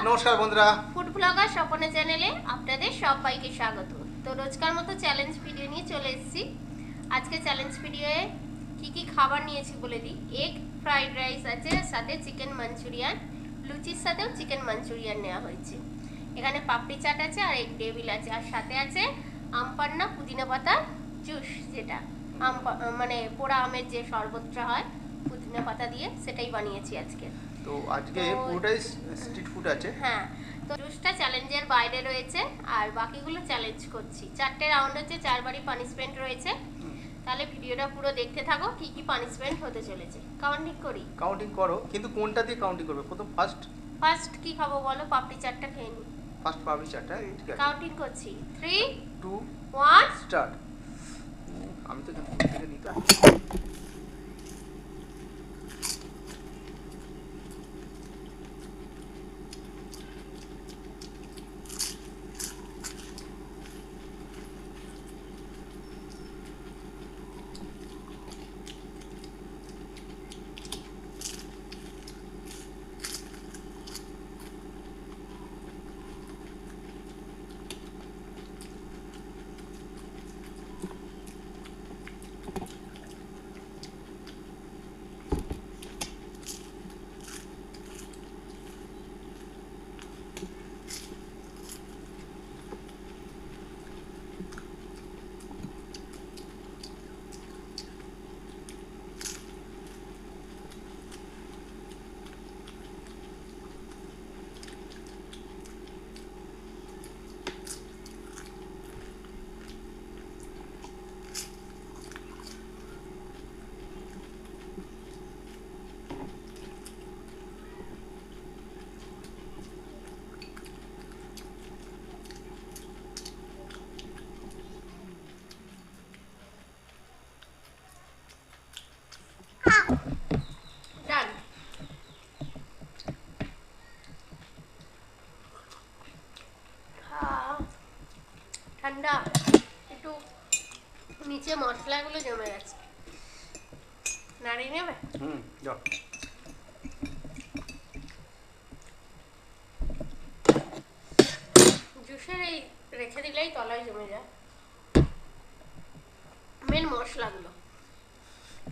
নমস্কার বন্ধুরা, food blogger স্বপনে চ্যানেলে আপনাদের সবাইকে স্বাগত। তো রোজকার মতো চ্যালেঞ্জ ভিডিও নিয়ে চলে এসেছি। আজকে চ্যালেঞ্জ ভিডিওয়ে কি খাবার নিয়েছি বলে দিই। এগ ফ্রাইড রাইস আছে, সাথে চিকেন মাঞ্চুরিয়ান, লুচির সাথেও চিকেন মাঞ্চুরিয়ান নেওয়া হয়েছে। এখানে পাপড়ি চাট আছে আর এগ টেবিল আছে, আর সাথে আছে আমপান্না পুদিনা পাতা জুস, যেটা মানে পোড়া আমের যে শরবতটা হয় পুদিনা পাতা দিয়ে, সেটাই বানিয়েছি আজকে। তো আজকে পুরোটাই স্ট্রিট ফুড আছে। হ্যাঁ, তো জুসটা চ্যালেঞ্জের বাইরে রয়েছে আর বাকিগুলো চ্যালেঞ্জ করছি। 4টে রাউন্ড হচ্ছে, 4বারই পানিশমেন্ট রয়েছে। তাহলে ভিডিওটা পুরো দেখতে থাকো, কি পানিশমেন্ট হতে চলেছে। কাউন্টিং করো, কিন্তু কোনটা দিয়ে কাউন্টিং করবে? প্রথম ফার্স্ট কি খাবো বলো? পাপড়ি চাটটা খেয়ে নি। ফার্স্ট পাপড়ি চাটটা, ঠিক আছে। কাউন্টিং করছি, 3 2 1 স্টার্ট। আমি তো এখান থেকে নিতে ডান। ঠান্ডা, একটু নিচে মশলাগুলো জমে গেছে, নাড়িয়ে নেবে। যাও। জুসের এই রেখে দিলেই তলায় জমে যায়। মেন মশলাগুলো।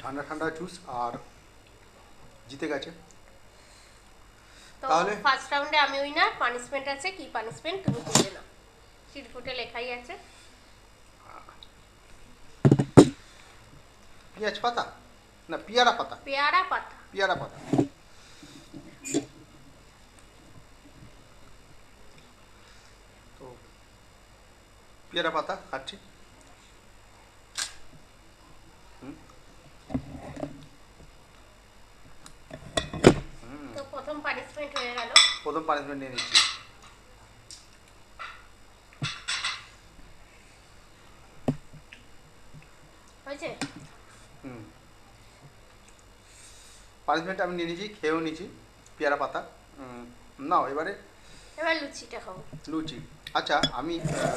ঠান্ডা ঠান্ডা জুস আর জিতে গেছে। তো তাহলে ফার্স্ট রাউন্ডে আমি উইনার। পানিশমেন্ট আছে, কি পানিশমেন্ট তুমি বলবে না, স্ট্রিট ফুডে লেখাই আছে। পেঁয়াজ পাতা না পেয়ারা পাতা? পেয়ারা পাতা। পেয়ারা পাতা। তো পেয়ারা পাতা খাচ্ছি। তো প্রথম পানিশমেন্ট হয়ে গেল। প্রথম পানিশমেন্ট নিয়ে নিচ্ছি। হয়েছে? পানিশমেন্ট আমি নিয়ে নিয়েছি, খেয়েও নিয়েছি পেয়ারা পাতা। নাও এবার লুচিটা খাবো। লুচি। আচ্ছা, আমি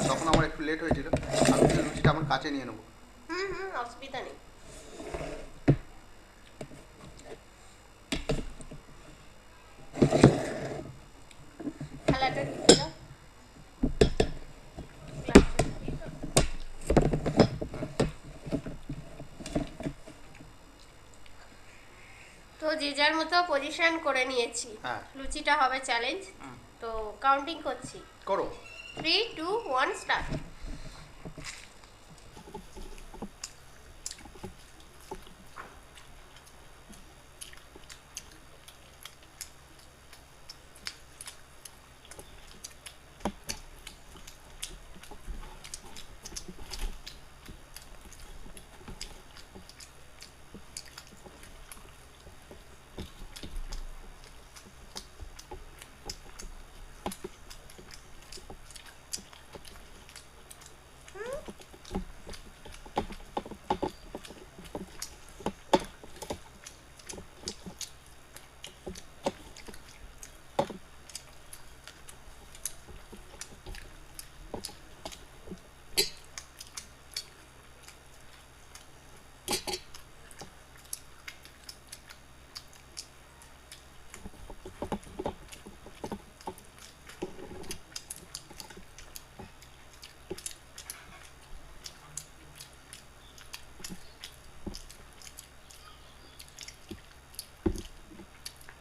তখন আমার একটু লেট হয়েছিল, আমি লুচিটা আমার কাছে নিয়ে নেবো। অসুবিধা নেই। থালাটা ঢুকে দাও। তো যে যার মতো পজিশন করে নিয়েছি। লুচিটা হবে চ্যালেঞ্জ। তো কাউন্টিং করছি, করো। 3 2 1 স্টার্ট।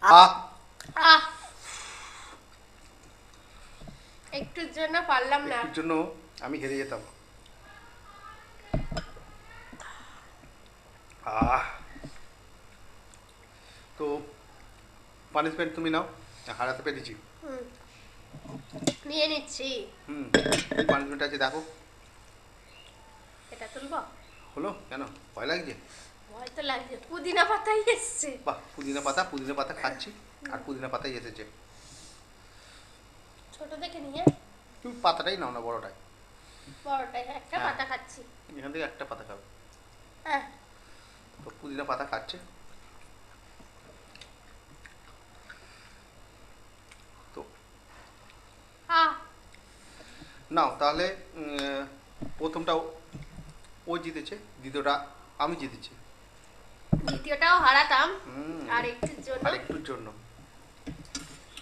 আহ আহ একটুর জন্য পারলাম না। একটুর জন্য আমি হেরে যেতাম। আহ তো পানিশমেন্ট তুমি নাও, হারাতে পেরেছি। হুম, নিয়ে নিচ্ছি। কি পানিশমেন্ট আছে দেখো। এটা তুলবো? হলো কেন, ভয় লাগছে? ভয় তো লাগছে, পুদিনা পাতাই এসছে। বাহ, পুদিনা পাতা খাচ্ছি, আর পুদিনা পাতাই এসেছে। ছোট দেখে নিয়ে তুমি পাতাটাই নাও না, বড়টাই। বড়টাই একটা হ্যাঁ। পাতা খাচ্ছি। এখান থেকে একটা পাতা খাবে। হ্যাঁ। তো পুদিনা পাতা খাচ্ছে। তো আহ নাও তাহলে, প্রথমটা ও জিতেছে, দ্বিতীয়টা আমি জিতেছি। দ্বিতীয়টাও হারাতাম হুম, আর একটুর জন্য। আর একটুর জন্য।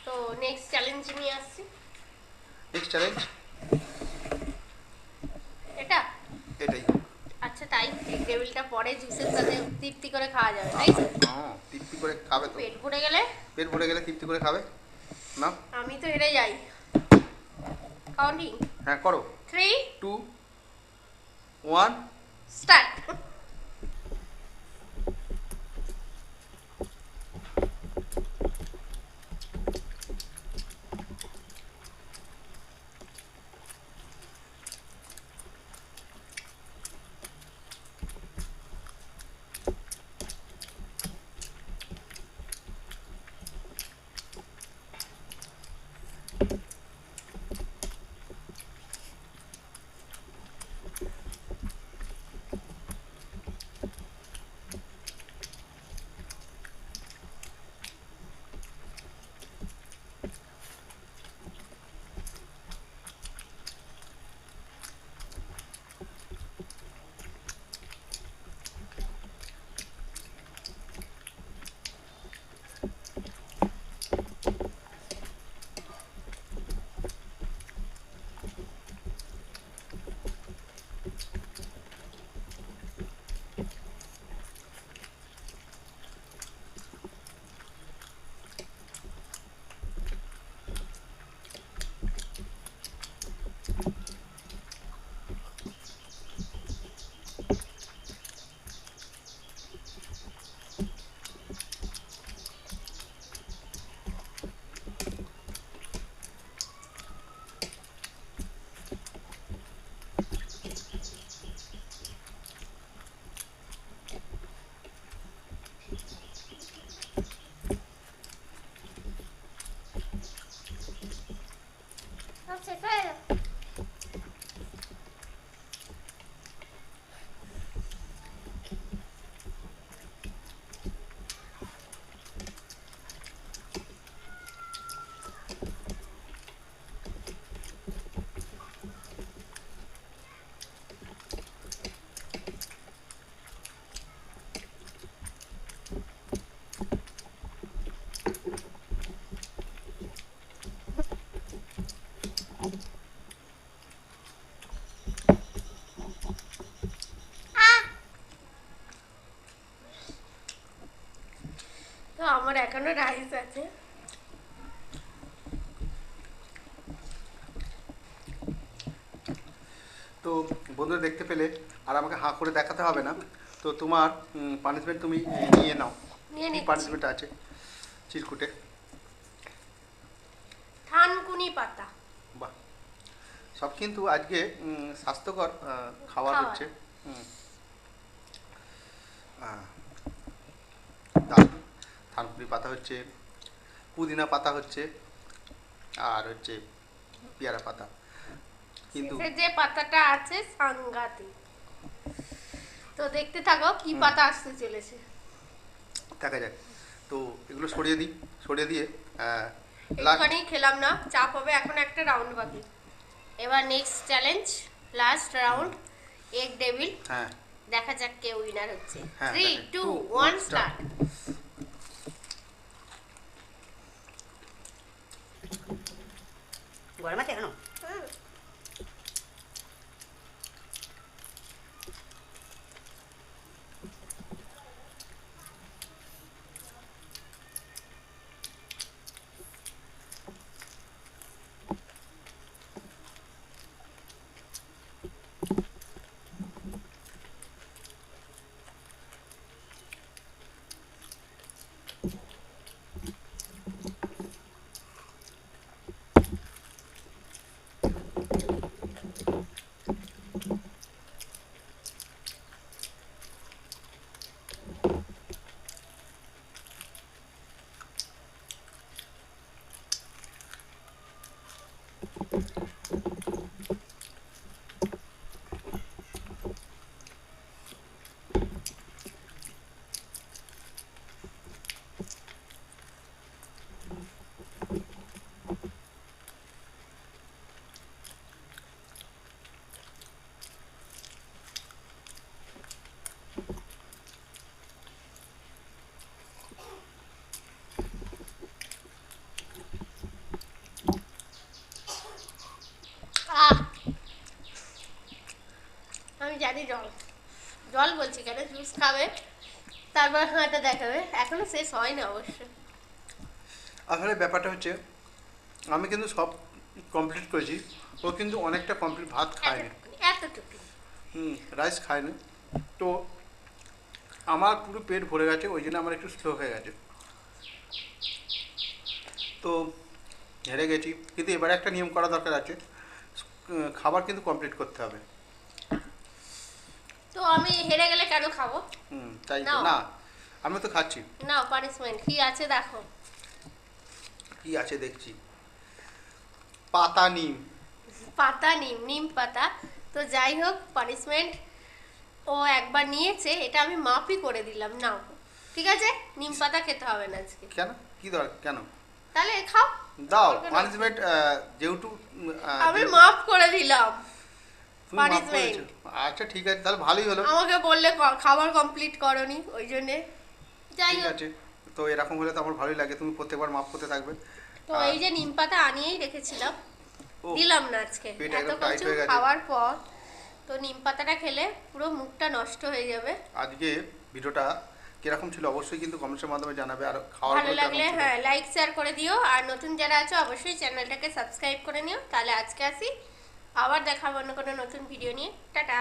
তো নেক্সট চ্যালেঞ্জ নিয়ে আসছি। নেক্সট চ্যালেঞ্জ এটা এটাই। আচ্ছা, তাই এই টেবিলটা পরে জুসের সাথে তৃপ্তি করে খাওয়া যাবে, তাই তো? হ্যাঁ, তৃপ্তি করে খাবে তো। পেট ভরে গেলে পেট ভরে গেলে তৃপ্তি করে খাবে না। আমি তো হেরে যাই। কাউন্টিং হ্যাঁ করো। 3 2 1 স্টার্ট। তো আমার এখনো রাইস আছে। তো বন্ধুরা দেখতে পেলে, আর আমাকে হাঁ করে দেখাতে হবে না। তো তোমার পানিশমেন্ট তুমি নিয়ে নাও। নিয়ে কি নিচ্ছি। পানিশমেন্ট আছে চিরকুটে? থানকুনি পাতা। বাহ, সব কিন্তু আজকে স্বাস্থ্যকর খাবার খাবার। হচ্ছে। হুম, দারুণ। থানকুনি পাতা হচ্ছে, পুদিনা পাতা হচ্ছে, আর হচ্ছে পেয়ারা পাতা। কিন্তু শেষে যে পাতাটা আছে সাংঘাতিক। তো দেখতে থাকো কি পাতা আসতে চলেছে। দেখা যাক। তো এগুলো সরিয়ে দিই, সরিয়ে দিয়ে লাস্ট। একটুখানি খেলাম না, চাপ হবে। এখন একটা রাউন্ড বাকি। এবার next challenge, last round, egg devil. হ্যাঁ দেখা যাক কে উইনার হচ্ছে। হ্যাঁ, 3 দেখেন। 2 2, 1 1 স্টার্ট। গরম আছে এখনো? আহ আমি জানি জল জল বলছি কেন, জুস খাবে তারপর হাঁটা দেখাবে, এখনো শেষ হয় না অবশ্য। আসলে ব্যাপারটা হচ্ছে আমি কিন্তু সব কমপ্লিট করেছি, ও কিন্তু অনেকটা কমপ্লিট ভাত খায়নি, এতটুকু রাইস খায়নি। তো আমার পুরো পেট ভরে গেছে, ওই জন্য আমার একটু স্লো হয়ে গেছে। তো হেরে গেছি, কিন্তু এবারে একটা নিয়ম করা দরকার আছে, খাবার কিন্তু কমপ্লিট করতে হবে। তো আমি হেরে গেলে কেন খাবো? তাই তো নাও। না, আমি তো খাচ্ছি। নাও পানিশমেন্ট কি আছে দেখো। কি আছে দেখছি, পাতা নিম। পাতা নিম, নিম পাতা। তো যাই হোক, পানিশমেন্ট ও একবার নিয়েছে, এটা আমি মাপই করে দিলাম। নাও, ঠিক আছে, নিম পাতা খেতে হবে না আজকে। কেন, কি দরকার, কেন? তাহলে খাও। দাও দরকার নেই। পানিশমেন্ট, যেহেতু আমি মাপ করে দিলাম তুমি মাফ punishment। করেছো। আচ্ছা ঠিক আছে, তাহলে ভালোই হলো। আমাকে বললে খাবার কমপ্লিট করনি, ওই জন্যে। যাই ঠিক হোক, আছে, তো এরকম হলে তো আমার ভালোই লাগে, তুমি প্রত্যেকবার মাফ করতে থাকবে। তো এই যে নিম পাতা আনিয়েই রেখেছিলাম, ও, দিলাম না আজকে। পেট এত একদম টাইট কিছু হয়ে গেছে। খাওয়ার পর তো নিম পাতাটা খেলে পুরো মুখটা নষ্ট হয়ে যাবে। আজকে ভিডিওটা কিরকম ছিল অবশ্যই কিন্তু কমেন্টের মাধ্যমে জানাবে, আর খাওয়ার ভালো লাগলে হ্যাঁ লাইক শেয়ার করে দিও, আর নতুন যারা আছো অবশ্যই চ্যানেলটাকে সাবস্ক্রাইব করে নিও। তাহলে আজকে আসি, আবার দেখাবো অন্য কোনো নতুন ভিডিও নিয়ে। টাটা।